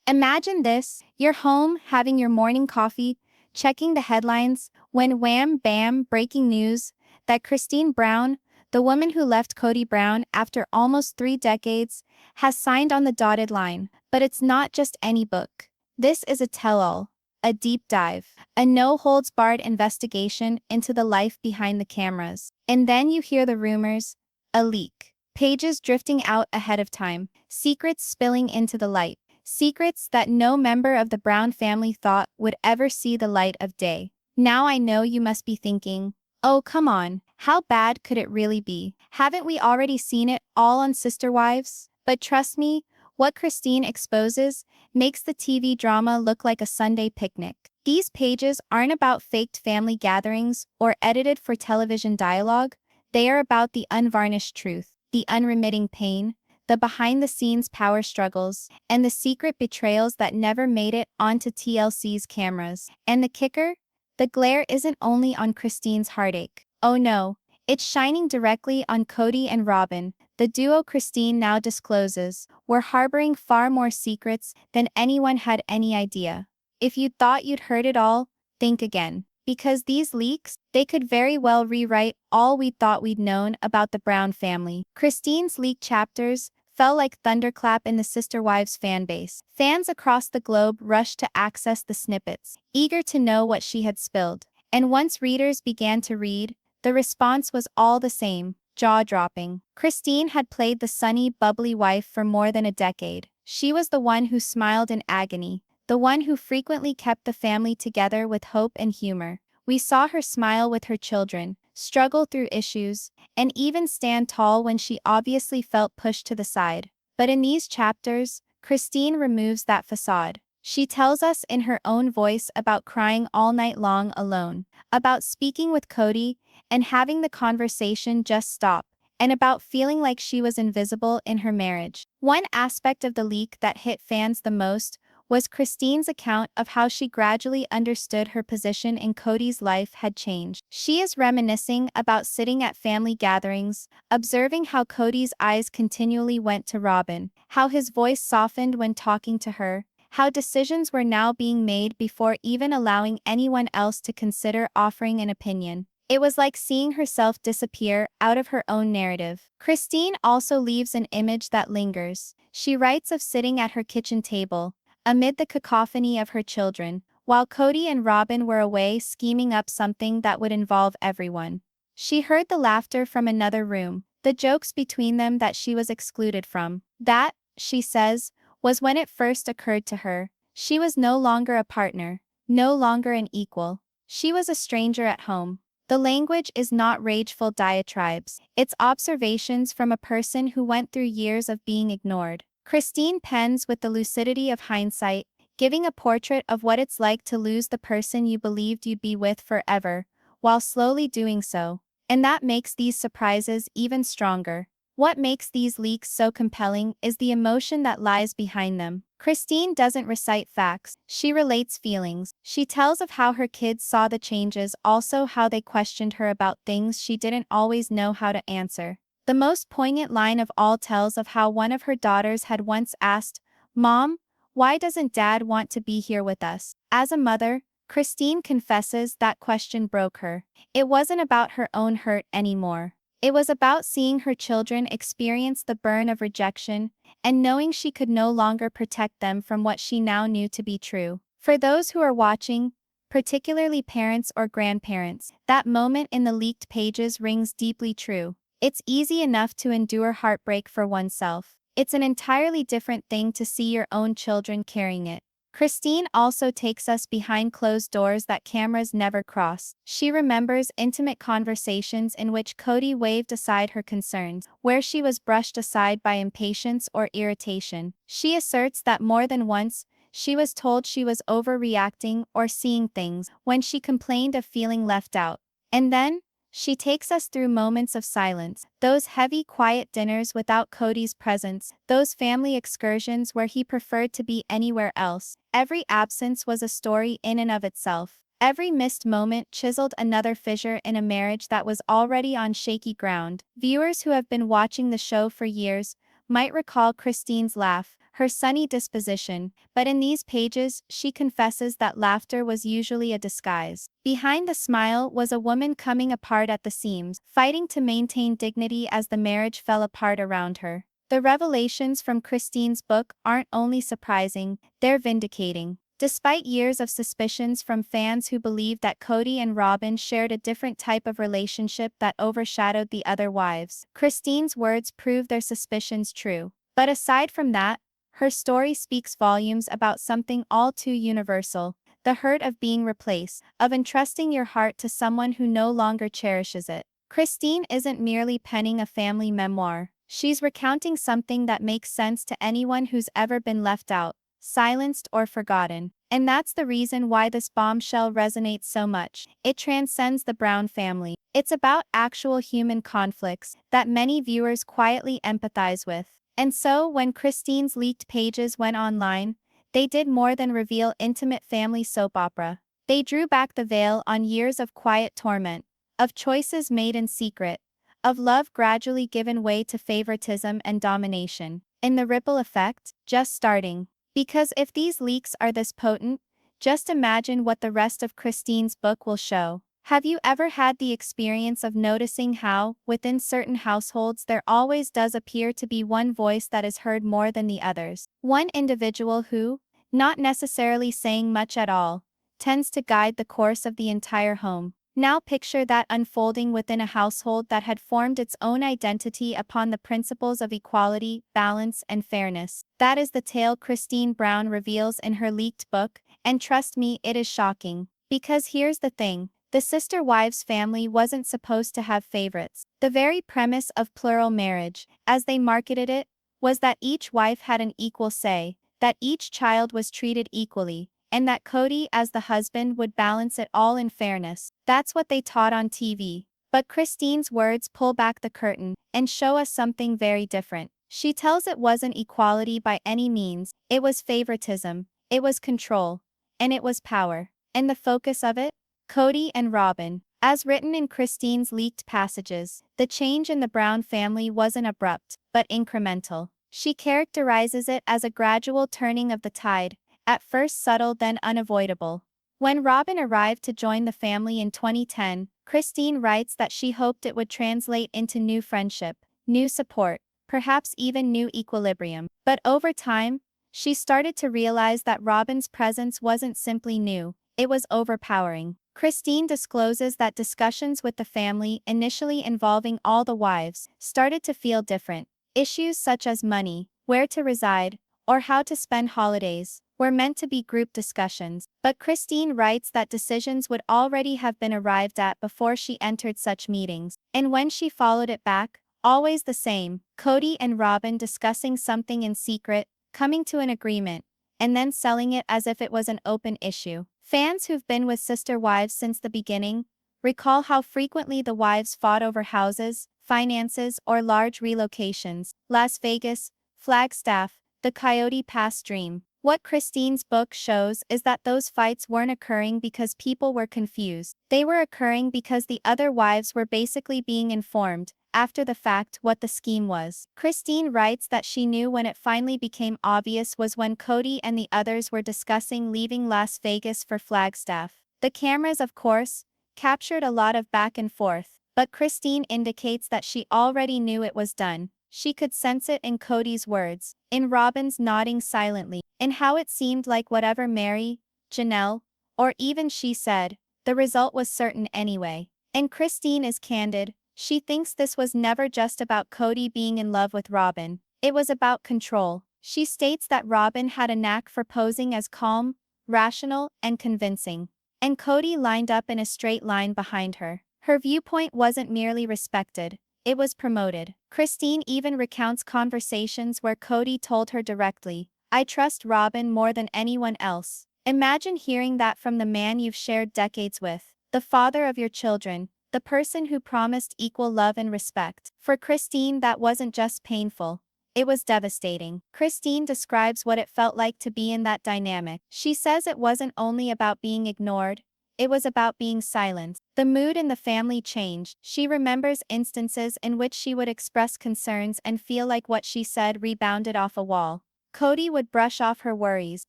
Imagine this, you're home, having your morning coffee, checking the headlines, when wham bam, breaking news that Kody Brown, the woman who left Kody Brown after almost 3 decades, has signed on the dotted line. But it's not just any book. This is a tell-all, a deep dive, a no-holds-barred investigation into the life behind the cameras. And then you hear the rumors, a leak, pages drifting out ahead of time, secrets spilling into the light. Secrets that no member of the Brown family thought would ever see the light of day. Now I know you must be thinking, oh come on, how bad could it really be? Haven't we already seen it all on Sister Wives? But trust me, what Kody exposes makes the TV drama look like a Sunday picnic. These pages aren't about faked family gatherings or edited for television dialogue. They are about the unvarnished truth, the unremitting pain, the behind-the-scenes power struggles, and the secret betrayals that never made it onto TLC's cameras. And the kicker? The glare isn't only on Kody's heartache. Oh no, it's shining directly on Kody and Robyn. The duo Kody now discloses were harboring far more secrets than anyone had any idea. If you thought you'd heard it all, think again. Because these leaks, they could very well rewrite all we thought we'd known about the Brown family. Kody's leaked chapters fell like thunderclap in the Sister Wives fanbase. Fans across the globe rushed to access the snippets, eager to know what she had spilled. And once readers began to read, the response was all the same, jaw-dropping. Kody had played the sunny, bubbly wife for more than a decade. She was the one who smiled in agony, the one who frequently kept the family together with hope and humor. We saw her smile with her children, struggle through issues, and even stand tall when she obviously felt pushed to the side. But in these chapters, Kody removes that facade. She tells us in her own voice about crying all night long alone, about speaking with Kody and having the conversation just stop, and about feeling like she was invisible in her marriage. One aspect of the leak that hit fans the most was Kody's account of how she gradually understood her position in Kody's life had changed. She is reminiscing about sitting at family gatherings, observing how Kody's eyes continually went to Robyn, how his voice softened when talking to her, how decisions were now being made before even allowing anyone else to consider offering an opinion. It was like seeing herself disappear out of her own narrative. Kody also leaves an image that lingers. She writes of sitting at her kitchen table, amid the cacophony of her children, while Kody and Robyn were away scheming up something that would involve everyone. She heard the laughter from another room, the jokes between them that she was excluded from. That, she says, was when it first occurred to her. She was no longer a partner, no longer an equal. She was a stranger at home. The language is not rageful diatribes. It's observations from a person who went through years of being ignored. Kody pens with the lucidity of hindsight, giving a portrait of what it's like to lose the person you believed you'd be with forever, while slowly doing so. And that makes these surprises even stronger. What makes these leaks so compelling is the emotion that lies behind them. Kody doesn't recite facts, she relates feelings. She tells of how her kids saw the changes, also how they questioned her about things she didn't always know how to answer. The most poignant line of all tells of how one of her daughters had once asked, "Mom, why doesn't Dad want to be here with us?" As a mother, Kody confesses that question broke her. It wasn't about her own hurt anymore. It was about seeing her children experience the burn of rejection and knowing she could no longer protect them from what she now knew to be true. For those who are watching, particularly parents or grandparents, that moment in the leaked pages rings deeply true. It's easy enough to endure heartbreak for oneself. It's an entirely different thing to see your own children carrying it. Kody also takes us behind closed doors that cameras never cross. She remembers intimate conversations in which Kody waved aside her concerns, where she was brushed aside by impatience or irritation. She asserts that more than once, she was told she was overreacting or seeing things when she complained of feeling left out. And then, she takes us through moments of silence, those heavy, quiet dinners without Kody's presence, those family excursions where he preferred to be anywhere else. Every absence was a story in and of itself. Every missed moment chiseled another fissure in a marriage that was already on shaky ground. Viewers who have been watching the show for years might recall Kody's laugh, her sunny disposition, but in these pages she confesses that laughter was usually a disguise. Behind the smile was a woman coming apart at the seams, fighting to maintain dignity as the marriage fell apart around her. The revelations from Christine's book aren't only surprising, they're vindicating. Despite years of suspicions from fans who believed that Kody and Robyn shared a different type of relationship that overshadowed the other wives, Christine's words prove their suspicions true. But aside from that, her story speaks volumes about something all too universal: the hurt of being replaced, of entrusting your heart to someone who no longer cherishes it. Christine isn't merely penning a family memoir. She's recounting something that makes sense to anyone who's ever been left out, silenced, or forgotten. And that's the reason why this bombshell resonates so much. It transcends the Brown family. It's about actual human conflicts that many viewers quietly empathize with. And so, when Christine's leaked pages went online, they did more than reveal intimate family soap opera. They drew back the veil on years of quiet torment, of choices made in secret, of love gradually given way to favoritism and domination. And the ripple effect, just starting. Because if these leaks are this potent, just imagine what the rest of Christine's book will show. Have you ever had the experience of noticing how, within certain households, there always does appear to be one voice that is heard more than the others? One individual who, not necessarily saying much at all, tends to guide the course of the entire home. Now picture that unfolding within a household that had formed its own identity upon the principles of equality, balance, and fairness. That is the tale Christine Brown reveals in her leaked book, and trust me, it is shocking. Because here's the thing. The sister wives family wasn't supposed to have favorites. The very premise of plural marriage, as they marketed it, was that each wife had an equal say, that each child was treated equally, and that Kody as the husband would balance it all in fairness. That's what they taught on TV. But Christine's words pull back the curtain and show us something very different. She tells it wasn't equality by any means, it was favoritism, it was control, and it was power. And the focus of it? Kody and Robyn. As written in Christine's leaked passages, the change in the Brown family wasn't abrupt, but incremental. She characterizes it as a gradual turning of the tide, at first subtle then unavoidable. When Robyn arrived to join the family in 2010, Christine writes that she hoped it would translate into new friendship, new support, perhaps even new equilibrium. But over time, she started to realize that Robyn's presence wasn't simply new, it was overpowering. Christine discloses that discussions with the family, initially involving all the wives, started to feel different. Issues such as money, where to reside, or how to spend holidays were meant to be group discussions, but Christine writes that decisions would already have been arrived at before she entered such meetings. And when she followed it back, always the same: Kody and Robyn discussing something in secret, coming to an agreement, and then selling it as if it was an open issue. Fans who've been with sister wives since the beginning recall how frequently the wives fought over houses, finances, or large relocations. Las Vegas, Flagstaff, the Coyote Pass dream. What Christine's book shows is that those fights weren't occurring because people were confused. They were occurring because the other wives were basically being informed, after the fact, what the scheme was. Christine writes that she knew when it finally became obvious was when Kody and the others were discussing leaving Las Vegas for Flagstaff. The cameras, of course, captured a lot of back and forth, but Christine indicates that she already knew it was done. She could sense it in Kody's words, in Robyn's nodding silently, in how it seemed like whatever Meri, Janelle, or even she said, the result was certain anyway. And Christine is candid. She thinks this was never just about Kody being in love with Robyn. It was about control. She states that Robyn had a knack for posing as calm, rational, and convincing. And Kody lined up in a straight line behind her. Her viewpoint wasn't merely respected, it was promoted. Christine even recounts conversations where Kody told her directly, "I trust Robyn more than anyone else." Imagine hearing that from the man you've shared decades with, the father of your children, the person who promised equal love and respect. For Christine, that wasn't just painful, it was devastating. Christine describes what it felt like to be in that dynamic. She says it wasn't only about being ignored, it was about being silenced. The mood in the family changed. She remembers instances in which she would express concerns and feel like what she said rebounded off a wall. Kody would brush off her worries,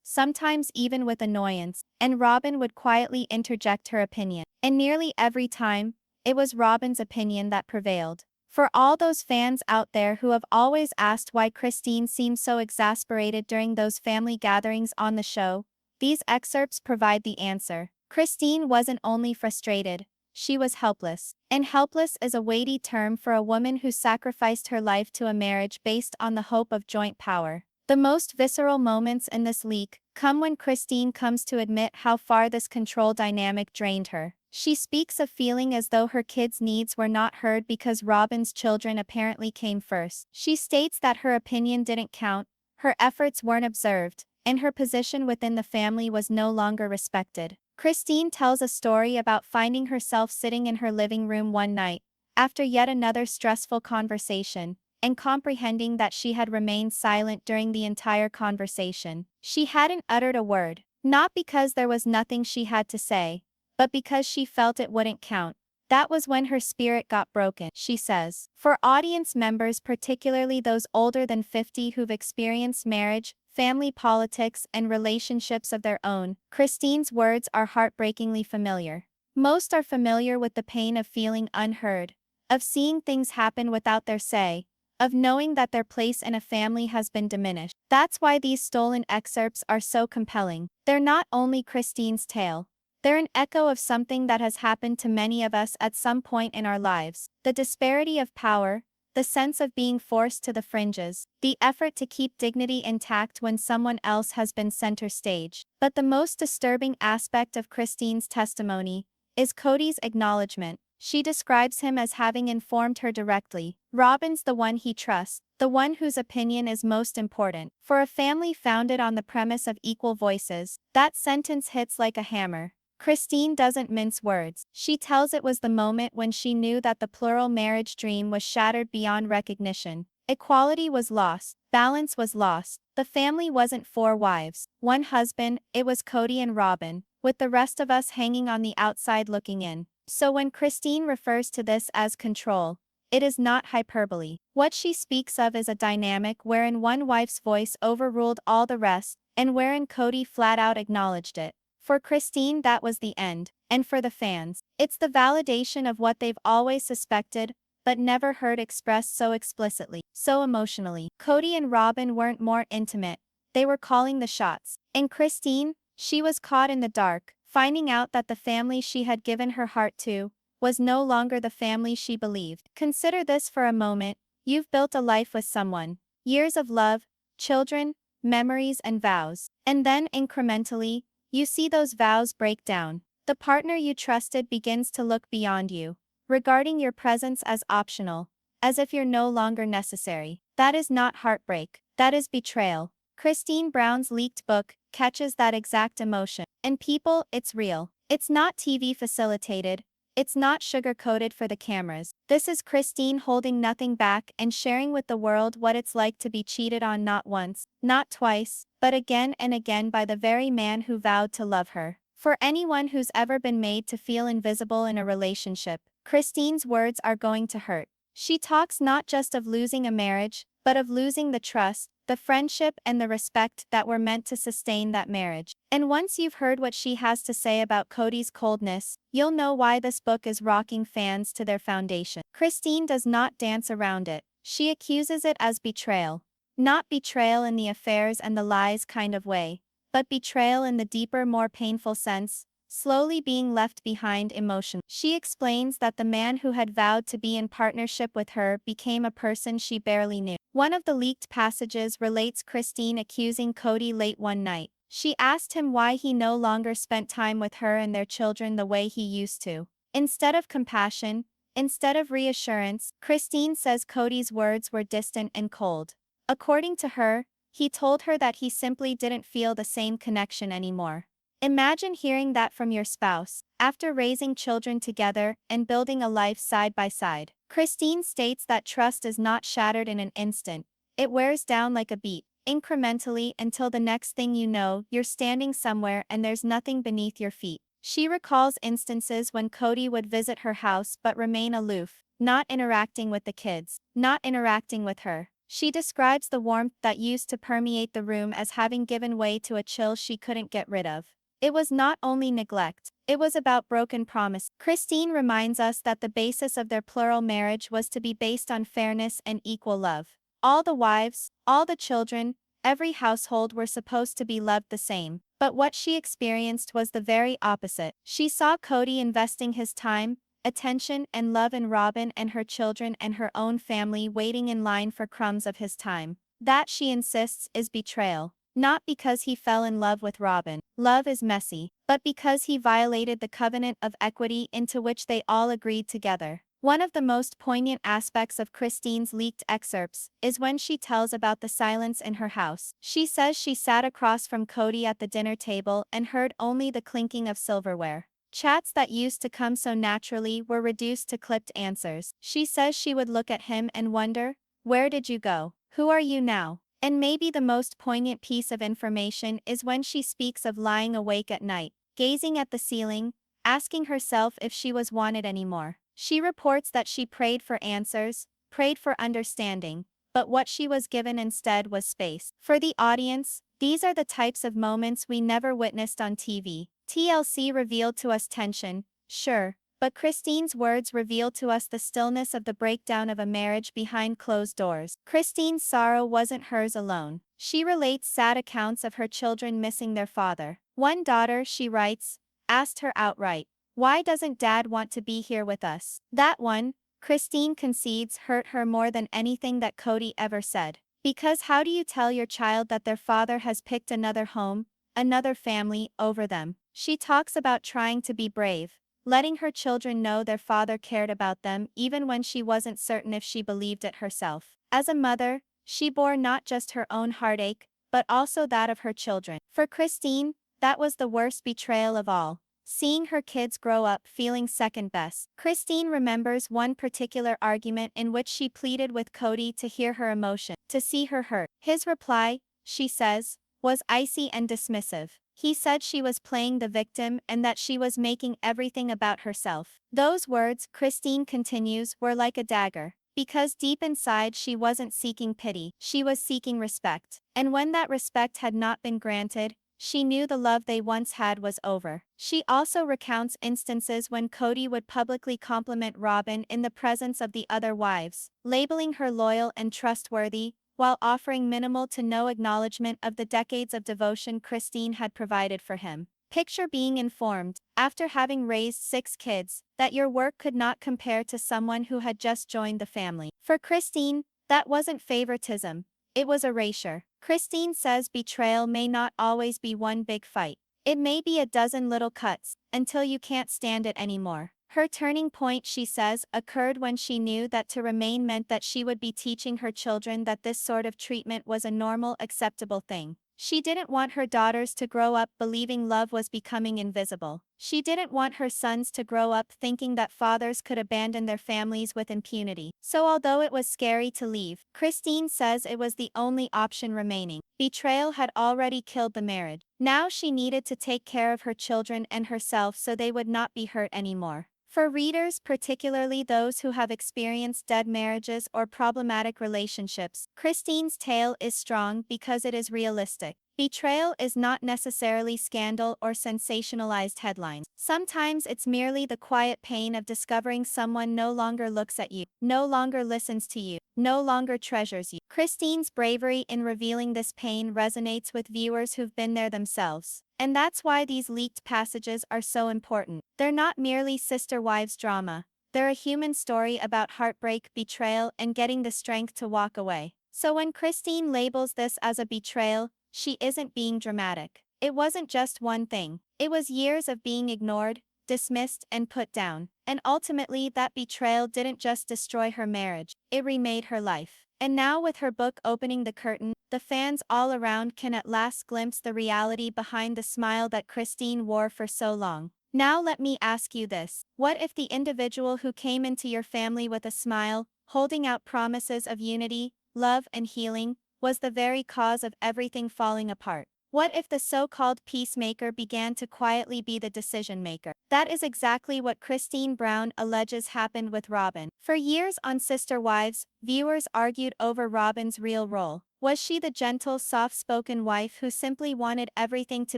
sometimes even with annoyance, and Robyn would quietly interject her opinion. And nearly every time, it was Robyn's opinion that prevailed. For all those fans out there who have always asked why Christine seemed so exasperated during those family gatherings on the show, these excerpts provide the answer. Christine wasn't only frustrated, she was helpless. And helpless is a weighty term for a woman who sacrificed her life to a marriage based on the hope of joint power. The most visceral moments in this leak come when Christine comes to admit how far this control dynamic drained her. She speaks of feeling as though her kids' needs were not heard because Robyn's children apparently came first. She states that her opinion didn't count, her efforts weren't observed, and her position within the family was no longer respected. Christine tells a story about finding herself sitting in her living room one night, after yet another stressful conversation, and comprehending that she had remained silent during the entire conversation. She hadn't uttered a word, not because there was nothing she had to say, but because she felt it wouldn't count. That was when her spirit got broken, she says. For audience members, particularly those older than 50 who've experienced marriage, family politics, and relationships of their own, Christine's words are heartbreakingly familiar. Most are familiar with the pain of feeling unheard, of seeing things happen without their say, of knowing that their place in a family has been diminished. That's why these stolen excerpts are so compelling. They're not only Christine's tale. They're an echo of something that has happened to many of us at some point in our lives. The disparity of power, the sense of being forced to the fringes, the effort to keep dignity intact when someone else has been center stage. But the most disturbing aspect of Christine's testimony is Kody's acknowledgement. She describes him as having informed her directly. Robyn's the one he trusts, the one whose opinion is most important. For a family founded on the premise of equal voices, that sentence hits like a hammer. Christine doesn't mince words. She tells it was the moment when she knew that the plural marriage dream was shattered beyond recognition. Equality was lost, balance was lost. The family wasn't 4 wives, 1 husband, it was Kody and Robyn, with the rest of us hanging on the outside looking in. So when Christine refers to this as control, it is not hyperbole. What she speaks of is a dynamic wherein one wife's voice overruled all the rest, and wherein Kody flat out acknowledged it. For Christine, that was the end, and for the fans, it's the validation of what they've always suspected, but never heard expressed so explicitly, so emotionally. Kody and Robyn weren't more intimate, they were calling the shots. And Christine, she was caught in the dark, finding out that the family she had given her heart to was no longer the family she believed. Consider this for a moment. You've built a life with someone, years of love, children, memories, and vows. And then, incrementally, you see those vows break down. The partner you trusted begins to look beyond you, regarding your presence as optional, as if you're no longer necessary. That is not heartbreak, that is betrayal. Kody Brown's leaked book catches that exact emotion. And people, it's real. It's not TV facilitated. It's not sugar-coated for the cameras. This is Christine holding nothing back and sharing with the world what it's like to be cheated on not once, not twice, but again and again by the very man who vowed to love her. For anyone who's ever been made to feel invisible in a relationship, Christine's words are going to hurt. She talks not just of losing a marriage, but of losing the trust, the friendship, and the respect that were meant to sustain that marriage. And once you've heard what she has to say about Kody's coldness, you'll know why this book is rocking fans to their foundation. Christine does not dance around it. She accuses it as betrayal. Not betrayal in the affairs and the lies kind of way, but betrayal in the deeper, more painful sense, slowly being left behind emotionally. She explains that the man who had vowed to be in partnership with her became a person she barely knew. One of the leaked passages relates Christine accusing Kody late one night. She asked him why he no longer spent time with her and their children the way he used to. Instead of compassion, instead of reassurance, Christine says Kody's words were distant and cold. According to her, he told her that he simply didn't feel the same connection anymore. Imagine hearing that from your spouse, after raising children together and building a life side by side. Christine states that trust is not shattered in an instant. It wears down like a beat, incrementally, until the next thing you know, you're standing somewhere and there's nothing beneath your feet. She recalls instances when Kody would visit her house but remain aloof, not interacting with the kids, not interacting with her. She describes the warmth that used to permeate the room as having given way to a chill she couldn't get rid of. It was not only neglect, it was about broken promise. Christine reminds us that the basis of their plural marriage was to be based on fairness and equal love. All the wives, all the children, every household were supposed to be loved the same. But what she experienced was the very opposite. She saw Kody investing his time, attention, and love in Robyn and her children and her own family waiting in line for crumbs of his time. That, she insists, is betrayal. Not because he fell in love with Robyn. Love is messy. But because he violated the covenant of equity into which they all agreed together. One of the most poignant aspects of Christine's leaked excerpts is when she tells about the silence in her house. She says she sat across from Kody at the dinner table and heard only the clinking of silverware. Chats that used to come so naturally were reduced to clipped answers. She says she would look at him and wonder, "Where did you go? Who are you now?" And maybe the most poignant piece of information is when she speaks of lying awake at night, gazing at the ceiling, asking herself if she was wanted anymore. She reports that she prayed for answers, prayed for understanding, but what she was given instead was space. For the audience, these are the types of moments we never witnessed on TV. TLC revealed to us tension, sure, but Christine's words revealed to us the stillness of the breakdown of a marriage behind closed doors. Christine's sorrow wasn't hers alone. She relates sad accounts of her children missing their father. One daughter, she writes, asked her outright, "Why doesn't Dad want to be here with us?" That one, Christine concedes, hurt her more than anything that Kody ever said. Because how do you tell your child that their father has picked another home, another family, over them? She talks about trying to be brave, letting her children know their father cared about them even when she wasn't certain if she believed it herself. As a mother, she bore not just her own heartache, but also that of her children. For Christine, that was the worst betrayal of all. Seeing her kids grow up feeling second best. Christine remembers one particular argument in which she pleaded with Kody to hear her emotion, to see her hurt. His reply, she says, was icy and dismissive. He said she was playing the victim and that she was making everything about herself. Those words, Christine continues, were like a dagger. Because deep inside she wasn't seeking pity, she was seeking respect. And when that respect had not been granted, she knew the love they once had was over. She also recounts instances when Kody would publicly compliment Robyn in the presence of the other wives, labeling her loyal and trustworthy, while offering minimal to no acknowledgement of the decades of devotion Christine had provided for him. Picture being informed, after having raised 6 kids, that your work could not compare to someone who had just joined the family. For Christine, that wasn't favoritism, it was erasure. Christine says betrayal may not always be one big fight. It may be a dozen little cuts, until you can't stand it anymore. Her turning point, she says, occurred when she knew that to remain meant that she would be teaching her children that this sort of treatment was a normal, acceptable thing. She didn't want her daughters to grow up believing love was becoming invisible. She didn't want her sons to grow up thinking that fathers could abandon their families with impunity. So although it was scary to leave, Christine says it was the only option remaining. Betrayal had already killed the marriage. Now she needed to take care of her children and herself so they would not be hurt anymore. For readers, particularly those who have experienced dead marriages or problematic relationships, Christine's tale is strong because it is realistic. Betrayal is not necessarily scandal or sensationalized headlines. Sometimes it's merely the quiet pain of discovering someone no longer looks at you, no longer listens to you, no longer treasures you. Christine's bravery in revealing this pain resonates with viewers who've been there themselves. And that's why these leaked passages are so important. They're not merely sister wives drama. They're a human story about heartbreak, betrayal, and getting the strength to walk away. So when Christine labels this as a betrayal, she isn't being dramatic. It wasn't just one thing. It was years of being ignored, dismissed, and put down. And ultimately, that betrayal didn't just destroy her marriage, it remade her life. And now, with her book opening the curtain, the fans all around can at last glimpse the reality behind the smile that Christine wore for so long. Now let me ask you this. What if the individual who came into your family with a smile, holding out promises of unity, love, and healing, was the very cause of everything falling apart? What if the so-called peacemaker began to quietly be the decision-maker? That is exactly what Kody Brown alleges happened with Robyn. For years on Sister Wives, viewers argued over Robyn's real role. Was she the gentle, soft-spoken wife who simply wanted everything to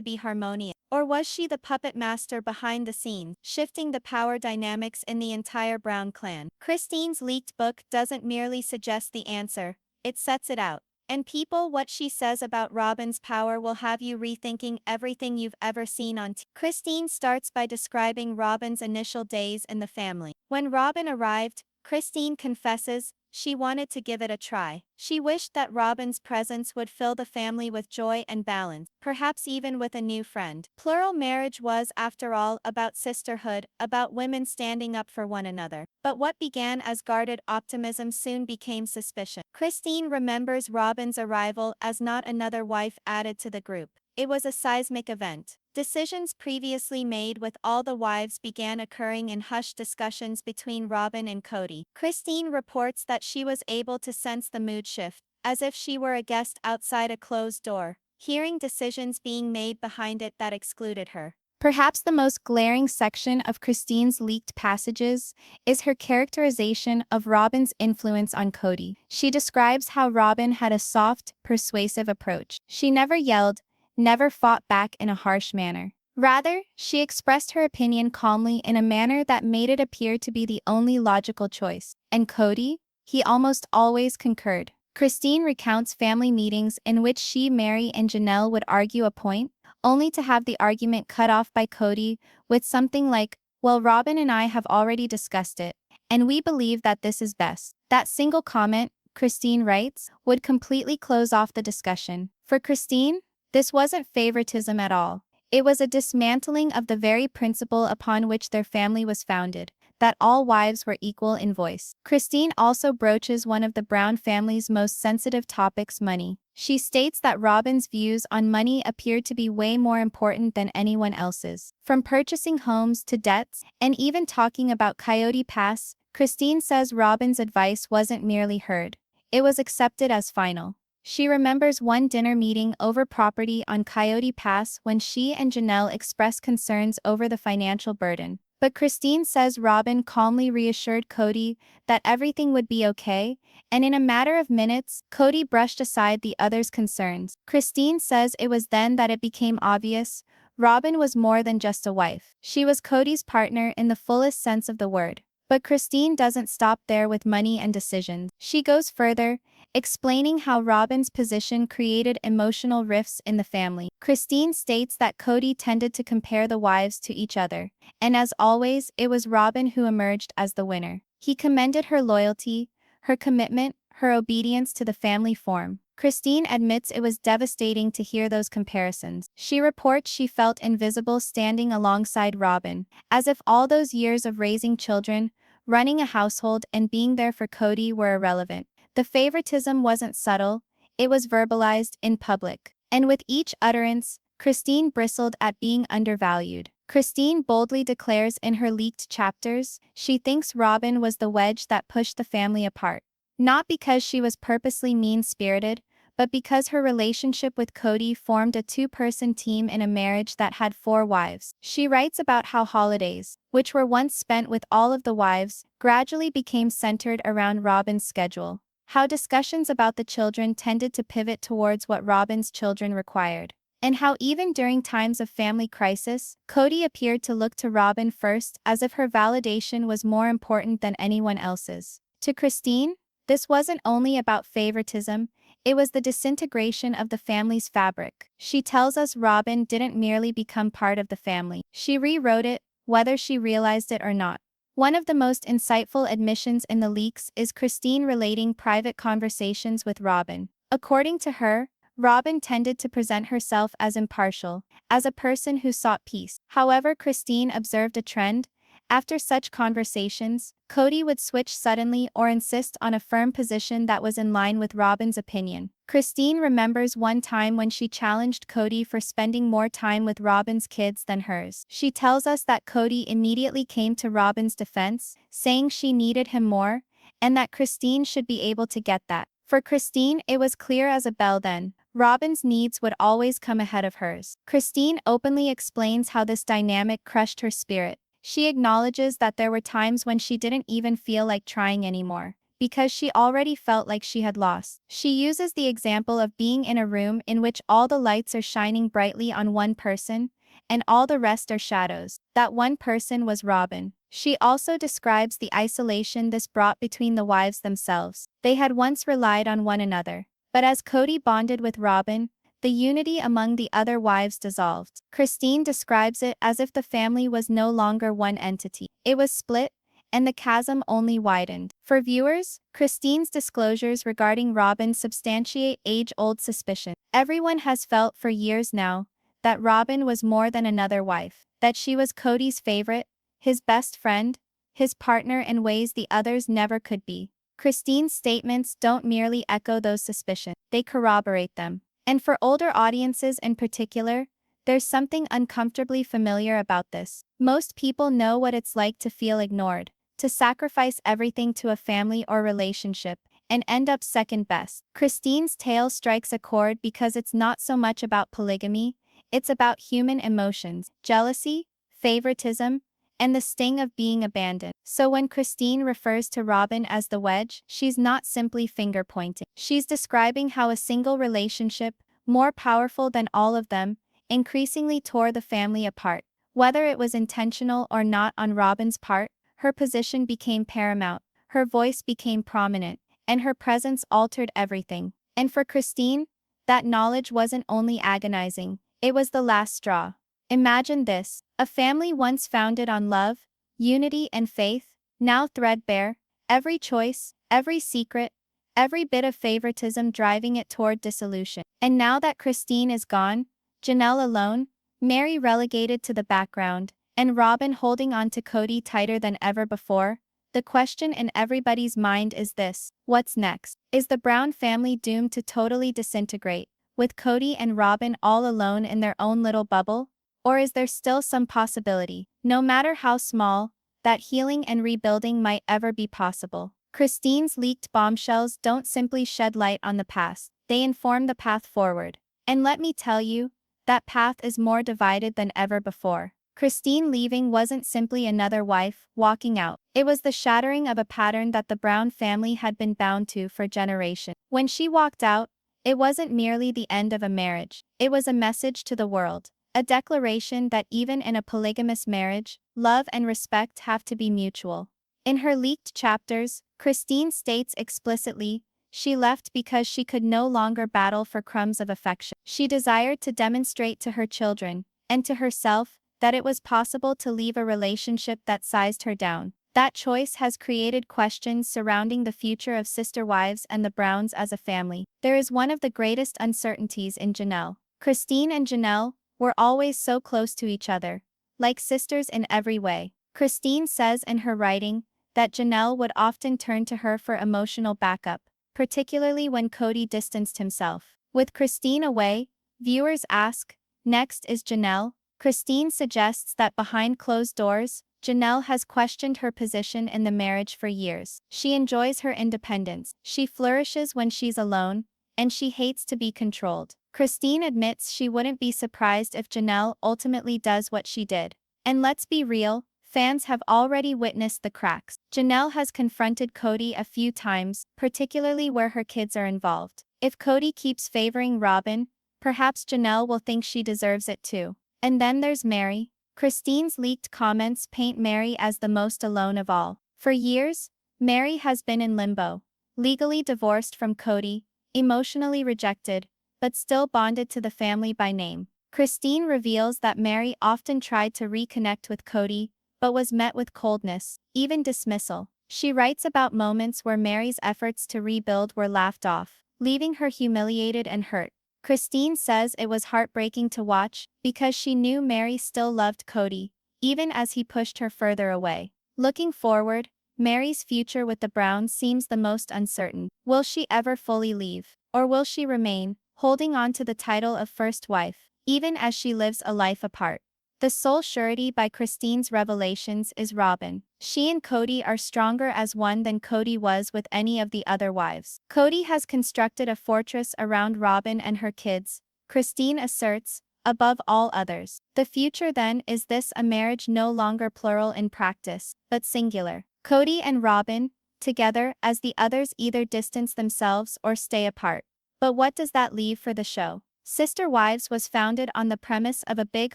be harmonious? Or was she the puppet master behind the scenes, shifting the power dynamics in the entire Brown clan? Kody's leaked book doesn't merely suggest the answer, it sets it out. And people, what she says about Robyn's power will have you rethinking everything you've ever seen on TV. Kody starts by describing Robyn's initial days in the family. When Robyn arrived, Kody confesses she wanted to give it a try. She wished that Robyn's presence would fill the family with joy and balance, perhaps even with a new friend. Plural marriage was, after all, about sisterhood, about women standing up for one another. But what began as guarded optimism soon became suspicion. Kody remembers Robyn's arrival as not another wife added to the group. It was a seismic event. Decisions previously made with all the wives began occurring in hushed discussions between Robyn and Kody. Kody reports that she was able to sense the mood shift, as if she were a guest outside a closed door, hearing decisions being made behind it that excluded her. Perhaps the most glaring section of Kody's leaked passages is her characterization of Robyn's influence on Kody. She describes how Robyn had a soft, persuasive approach. She never yelled, never fought back in a harsh manner. Rather, she expressed her opinion calmly in a manner that made it appear to be the only logical choice. And Kody? He almost always concurred. Kody recounts family meetings in which she, Meri, and Janelle would argue a point, only to have the argument cut off by Kody with something like, "Well, Robyn and I have already discussed it, and we believe that this is best." That single comment, Kody writes, would completely close off the discussion. For Kody, this wasn't favoritism at all. It was a dismantling of the very principle upon which their family was founded, that all wives were equal in voice. Kody also broaches one of the Brown family's most sensitive topics, money. She states that Robyn's views on money appeared to be way more important than anyone else's. From purchasing homes to debts, and even talking about Coyote Pass, Kody says Robyn's advice wasn't merely heard. It was accepted as final. She remembers one dinner meeting over property on Coyote Pass when she and Janelle expressed concerns over the financial burden. But Kody says Robyn calmly reassured Kody that everything would be okay, and in a matter of minutes, Kody brushed aside the others' concerns. Kody says it was then that it became obvious Robyn was more than just a wife. She was Kody's partner in the fullest sense of the word. But Kody doesn't stop there with money and decisions. She goes further, explaining how Robyn's position created emotional rifts in the family. Kody states that Kody tended to compare the wives to each other, and as always, it was Robyn who emerged as the winner. He commended her loyalty, her commitment, her obedience to the family form. Kody admits it was devastating to hear those comparisons. She reports she felt invisible standing alongside Robyn, as if all those years of raising children, running a household, and being there for Kody were irrelevant. The favoritism wasn't subtle, it was verbalized in public. And with each utterance, Kody bristled at being undervalued. Kody boldly declares in her leaked chapters, she thinks Robyn was the wedge that pushed the family apart. Not because she was purposely mean-spirited, but because her relationship with Kody formed a two-person team in a marriage that had 4 wives. She writes about how holidays, which were once spent with all of the wives, gradually became centered around Robyn's schedule. How discussions about the children tended to pivot towards what Robyn's children required. And how even during times of family crisis, Kody appeared to look to Robyn first as if her validation was more important than anyone else's. To Kody, this wasn't only about favoritism, it was the disintegration of the family's fabric. She tells us Robyn didn't merely become part of the family. She rewrote it, whether she realized it or not. One of the most insightful admissions in the leaks is Kody relating private conversations with Robyn. According to her, Robyn tended to present herself as impartial, as a person who sought peace. However, Kody observed a trend. After such conversations, Kody would switch suddenly or insist on a firm position that was in line with Robyn's opinion. Kody remembers one time when she challenged Kody for spending more time with Robyn's kids than hers. She tells us that Kody immediately came to Robyn's defense, saying she needed him more, and that Kody should be able to get that. For Kody, it was clear as a bell then, Robyn's needs would always come ahead of hers. Christine openly explains how this dynamic crushed her spirit. She acknowledges that there were times when she didn't even feel like trying anymore, because she already felt like she had lost. She uses the example of being in a room in which all the lights are shining brightly on one person, and all the rest are shadows. That one person was Robyn. She also describes the isolation this brought between the wives themselves. They had once relied on one another, but as Kody bonded with Robyn, the unity among the other wives dissolved. Christine describes it as if the family was no longer one entity. It was split, and the chasm only widened. For viewers, Christine's disclosures regarding Robyn substantiate age-old suspicion. Everyone has felt for years now that Robyn was more than another wife, that she was Kody's favorite, his best friend, his partner in ways the others never could be. Christine's statements don't merely echo those suspicions, they corroborate them. And for older audiences in particular, there's something uncomfortably familiar about this. Most people know what it's like to feel ignored, to sacrifice everything to a family or relationship, and end up second best. Christine's tale strikes a chord because it's not so much about polygamy, it's about human emotions, jealousy, favoritism, and the sting of being abandoned. So when Christine refers to Robyn as the wedge, she's not simply finger-pointing. She's describing how a single relationship, more powerful than all of them, increasingly tore the family apart. Whether it was intentional or not on Robyn's part, her position became paramount, her voice became prominent, and her presence altered everything. And for Christine, that knowledge wasn't only agonizing, it was the last straw. Imagine this, a family once founded on love, unity and faith, now threadbare, every choice, every secret, every bit of favoritism driving it toward dissolution. And now that Christine is gone, Janelle alone, Meri relegated to the background, and Robyn holding on to Kody tighter than ever before, the question in everybody's mind is this: what's next? Is the Brown family doomed to totally disintegrate, with Kody and Robyn all alone in their own little bubble? Or is there still some possibility, no matter how small, that healing and rebuilding might ever be possible? Christine's leaked bombshells don't simply shed light on the past, they inform the path forward. And let me tell you, that path is more divided than ever before. Christine leaving wasn't simply another wife walking out. It was the shattering of a pattern that the Brown family had been bound to for generations. When she walked out, it wasn't merely the end of a marriage, it was a message to the world. A declaration that even in a polygamous marriage, love and respect have to be mutual. In her leaked chapters, Christine states explicitly, she left because she could no longer battle for crumbs of affection. She desired to demonstrate to her children, and to herself, that it was possible to leave a relationship that sized her down. That choice has created questions surrounding the future of sister wives and the Browns as a family. There is one of the greatest uncertainties in Janelle. Christine and Janelle were always so close to each other, like sisters in every way. Christine says in her writing that Janelle would often turn to her for emotional backup, particularly when Kody distanced himself. With Christine away, viewers ask, next is Janelle? Christine suggests that behind closed doors, Janelle has questioned her position in the marriage for years. She enjoys her independence, she flourishes when she's alone, and she hates to be controlled. Christine admits she wouldn't be surprised if Janelle ultimately does what she did. And let's be real, fans have already witnessed the cracks. Janelle has confronted Kody a few times, particularly where her kids are involved. If Kody keeps favoring Robyn, perhaps Janelle will think she deserves it too. And then there's Meri. Christine's leaked comments paint Meri as the most alone of all. For years, Meri has been in limbo, legally divorced from Kody, emotionally rejected, but still bonded to the family by name. Christine reveals that Meri often tried to reconnect with Kody, but was met with coldness, even dismissal. She writes about moments where Meri's efforts to rebuild were laughed off, leaving her humiliated and hurt. Christine says it was heartbreaking to watch, because she knew Meri still loved Kody, even as he pushed her further away. Looking forward, Meri's future with the Browns seems the most uncertain. Will she ever fully leave? Or will she remain, holding on to the title of first wife, even as she lives a life apart? The sole surety by Christine's revelations is Robyn. She and Kody are stronger as one than Kody was with any of the other wives. Kody has constructed a fortress around Robyn and her kids, Christine asserts, above all others. The future then is this: a marriage no longer plural in practice, but singular. Kody and Robyn, together as the others either distance themselves or stay apart. But what does that leave for the show? Sister Wives was founded on the premise of a big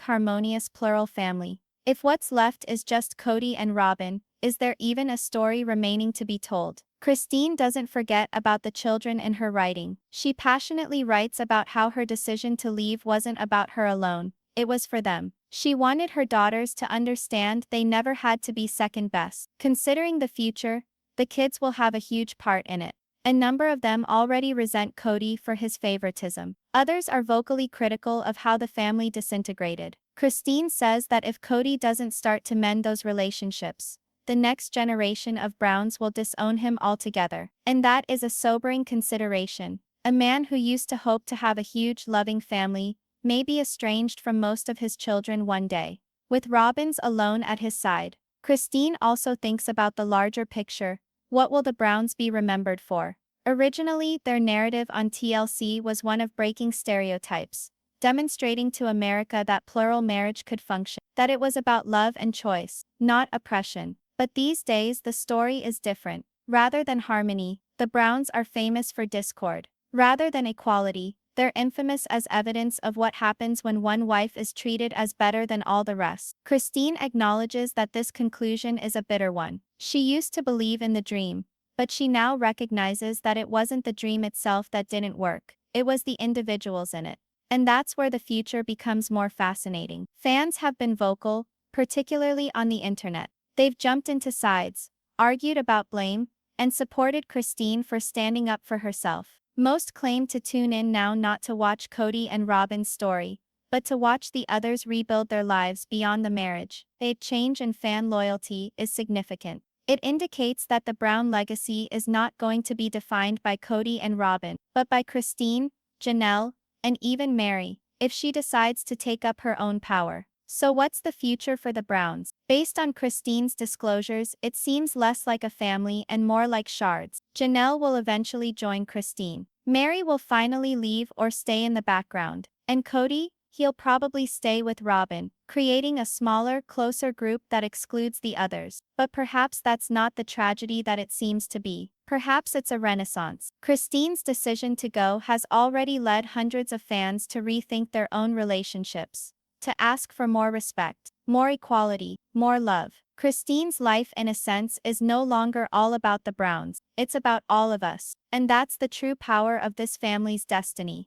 harmonious plural family. If what's left is just Kody and Robyn, is there even a story remaining to be told? Christine doesn't forget about the children in her writing. She passionately writes about how her decision to leave wasn't about her alone, it was for them. She wanted her daughters to understand they never had to be second best. Considering the future, the kids will have a huge part in it. A number of them already resent Kody for his favoritism. Others are vocally critical of how the family disintegrated. Christine says that if Kody doesn't start to mend those relationships, the next generation of Browns will disown him altogether. And that is a sobering consideration. A man who used to hope to have a huge loving family may be estranged from most of his children one day. With Robyn's alone at his side, Christine also thinks about the larger picture. What will the Browns be remembered for? Originally, their narrative on TLC was one of breaking stereotypes, demonstrating to America that plural marriage could function, that it was about love and choice, not oppression. But these days the story is different. Rather than harmony, the Browns are famous for discord. Rather than equality, they're infamous as evidence of what happens when one wife is treated as better than all the rest. Christine acknowledges that this conclusion is a bitter one. She used to believe in the dream, but she now recognizes that it wasn't the dream itself that didn't work, it was the individuals in it. And that's where the future becomes more fascinating. Fans have been vocal, particularly on the internet. They've jumped into sides, argued about blame, and supported Christine for standing up for herself. Most claim to tune in now not to watch Kody and Robyn's story, but to watch the others rebuild their lives beyond the marriage. A change in fan loyalty is significant. It indicates that the Brown legacy is not going to be defined by Kody and Robyn, but by Christine, Janelle, and even Meri, if she decides to take up her own power. So what's the future for the Browns? Based on Christine's disclosures, it seems less like a family and more like shards. Janelle will eventually join Christine. Meri will finally leave or stay in the background. And Kody, he'll probably stay with Robyn, creating a smaller, closer group that excludes the others. But perhaps that's not the tragedy that it seems to be. Perhaps it's a renaissance. Christine's decision to go has already led hundreds of fans to rethink their own relationships, to ask for more respect, more equality, more love. Christine's life in a sense is no longer all about the Browns, it's about all of us. And that's the true power of this family's destiny.